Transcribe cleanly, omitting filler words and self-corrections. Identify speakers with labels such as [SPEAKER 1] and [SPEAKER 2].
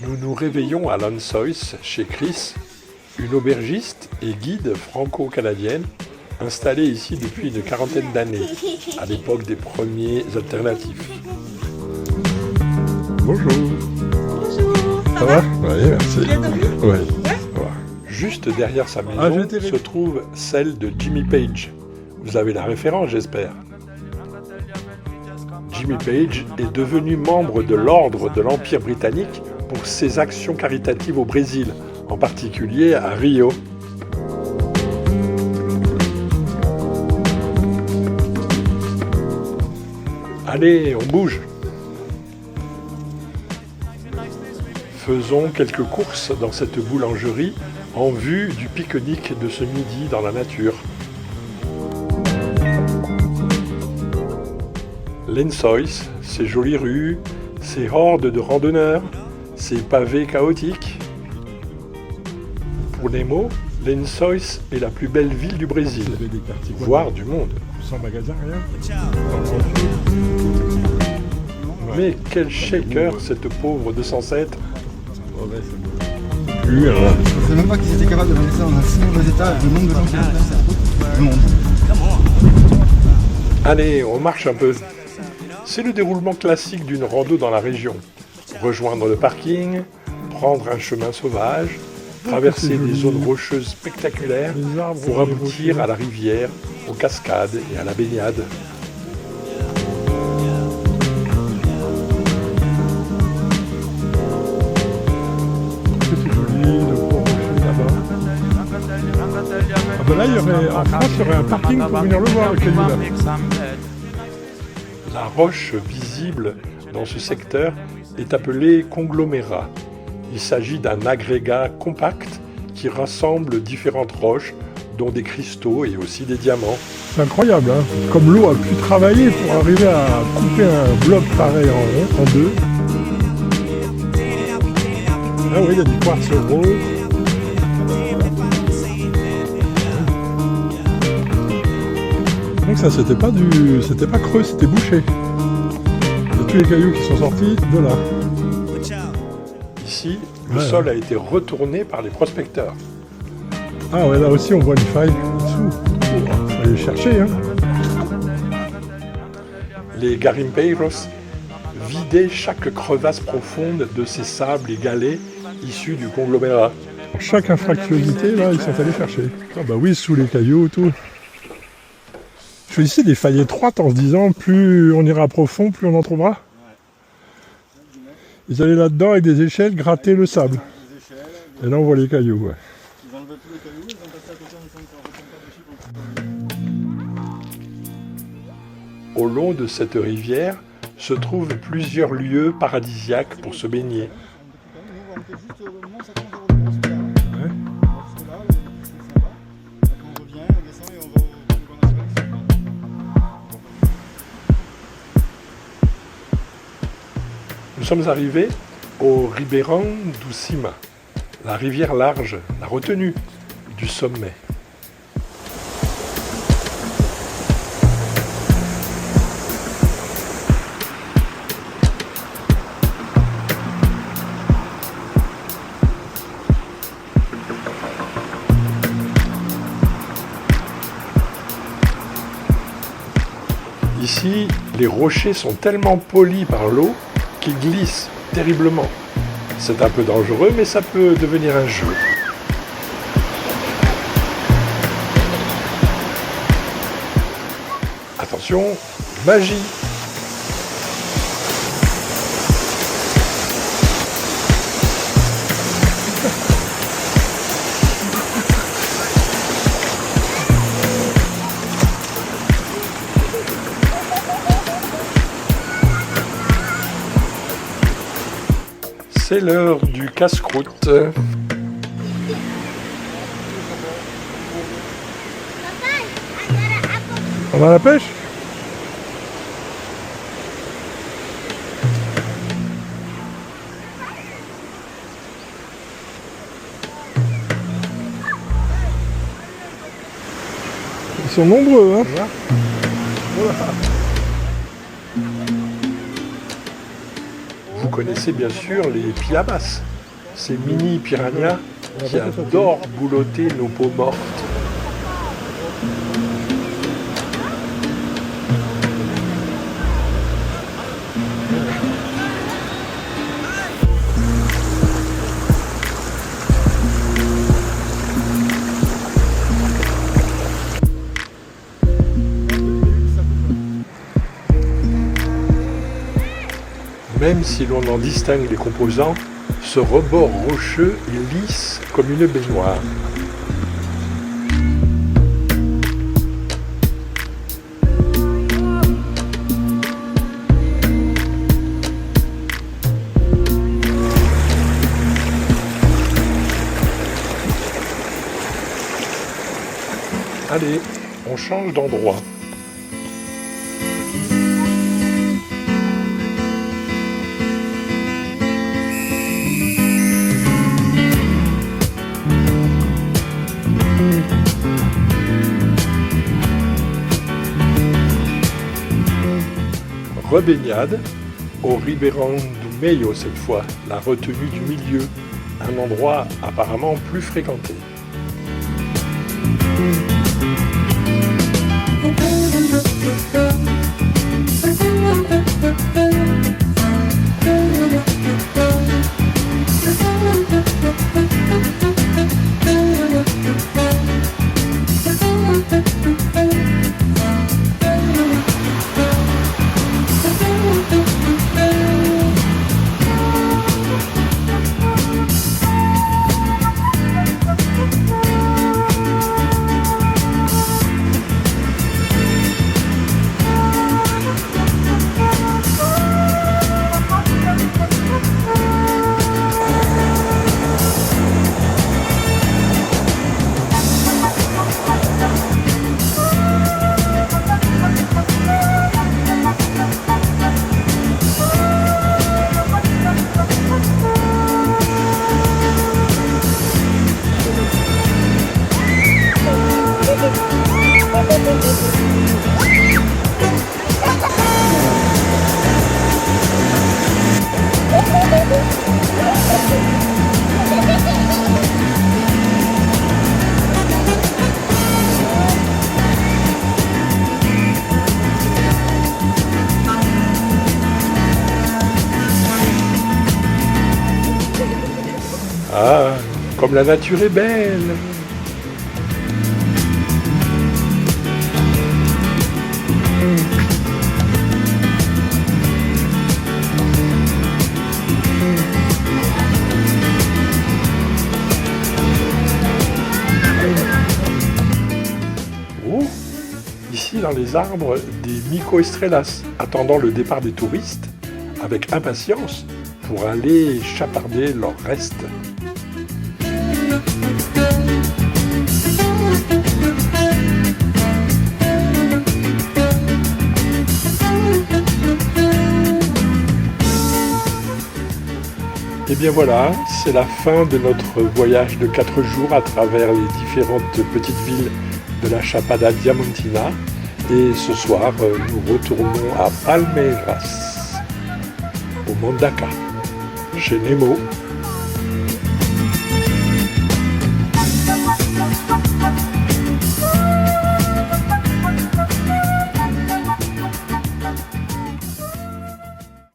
[SPEAKER 1] Nous nous réveillons à Lensois, chez Chris, une aubergiste et guide franco-canadienne installée ici depuis une quarantaine d'années, à l'époque des premiers alternatifs.
[SPEAKER 2] Bonjour.
[SPEAKER 3] Bonjour.
[SPEAKER 2] Ça va? Oui, merci.
[SPEAKER 3] Tu viens dormir?
[SPEAKER 2] Ouais.
[SPEAKER 1] Juste derrière sa maison se trouve celle de Jimmy Page. Vous avez la référence, j'espère. Jimmy Page est devenu membre de l'Ordre de l'Empire britannique pour ses actions caritatives au Brésil, en particulier à Rio. Allez, on bouge. Faisons quelques courses dans cette boulangerie en vue du pique-nique de ce midi dans la nature. Lensois, ses jolies rues, ses hordes de randonneurs, ses pavés chaotiques. Pour Nemo, Lensois est la plus belle ville du Brésil, voire du monde.
[SPEAKER 2] Sans magasin, rien.
[SPEAKER 1] Mais quel shaker cette pauvre 207.
[SPEAKER 2] Plus,
[SPEAKER 4] Je sais même pas qu'ils étaient capables de mettre ça en un si mauvais état, le nombre de gens qui ont fait ça. Le monde.
[SPEAKER 1] Allez, on marche un peu. C'est le déroulement classique d'une rando dans la région. Rejoindre le parking, prendre un chemin sauvage, traverser des zones rocheuses spectaculaires pour aboutir à la rivière, aux cascades et à la baignade.
[SPEAKER 2] Ah ben là, en France, il y aurait un parking pour venir le voir, le caillou là.
[SPEAKER 1] La roche visible dans ce secteur est appelée conglomérat. Il s'agit d'un agrégat compact qui rassemble différentes roches, dont des cristaux et aussi des diamants.
[SPEAKER 2] C'est incroyable, hein. Comme l'eau a pu travailler pour arriver à couper un bloc pareil en deux. Ah oui, il y a du quartz rose. Donc ça, c'était pas creux, c'était bouché. Et tous les cailloux qui sont sortis de là.
[SPEAKER 1] Ici, le sol a été retourné par les prospecteurs.
[SPEAKER 2] Ah ouais, là aussi on voit une faille dessous. Faut aller chercher, hein.
[SPEAKER 1] Les garimpeiros vidaient chaque crevasse profonde de ces sables et galets issus du conglomérat.
[SPEAKER 2] Pour chaque infractuosité, là, ils sont allés chercher. Ah bah oui, sous les cailloux, tout. Je choisissais des failles étroites en se disant, plus on ira profond, plus on en trouvera. Ils allaient là-dedans avec des échelles gratter le sable. Et là on voit les cailloux, ouais.
[SPEAKER 4] Ils enlevaient tous les cailloux, ils ont passé à côté en 5
[SPEAKER 1] Au long de cette rivière se trouvent plusieurs lieux paradisiaques pour se baigner. Nous sommes arrivés au Ribeirão do Cima, la rivière large, la retenue du sommet. Ici, les rochers sont tellement polis par l'eau qu'ils glissent terriblement. C'est un peu dangereux, mais ça peut devenir un jeu. Attention, magie! C'est l'heure du casse-croûte.
[SPEAKER 2] On va à la pêche? Ils sont nombreux, hein?
[SPEAKER 1] Vous connaissez bien sûr les piabas, ces mini piranhas qui adorent boulotter nos peaux mortes. Même si l'on en distingue les composants, ce rebord rocheux est lisse comme une baignoire. Allez, on change d'endroit. Rebaignade au Ribeirão do Meio cette fois, la retenue du milieu, un endroit apparemment plus fréquenté. Ah, comme la nature est belle! Oh, ici dans les arbres, des mycoestrellas attendant le départ des touristes avec impatience pour aller chaparder leurs restes. Et bien voilà, c'est la fin de notre voyage de 4 jours à travers les différentes petites villes de la Chapada Diamantina. Et ce soir, nous retournons à Palmeiras, au Mandaka, chez Nemo.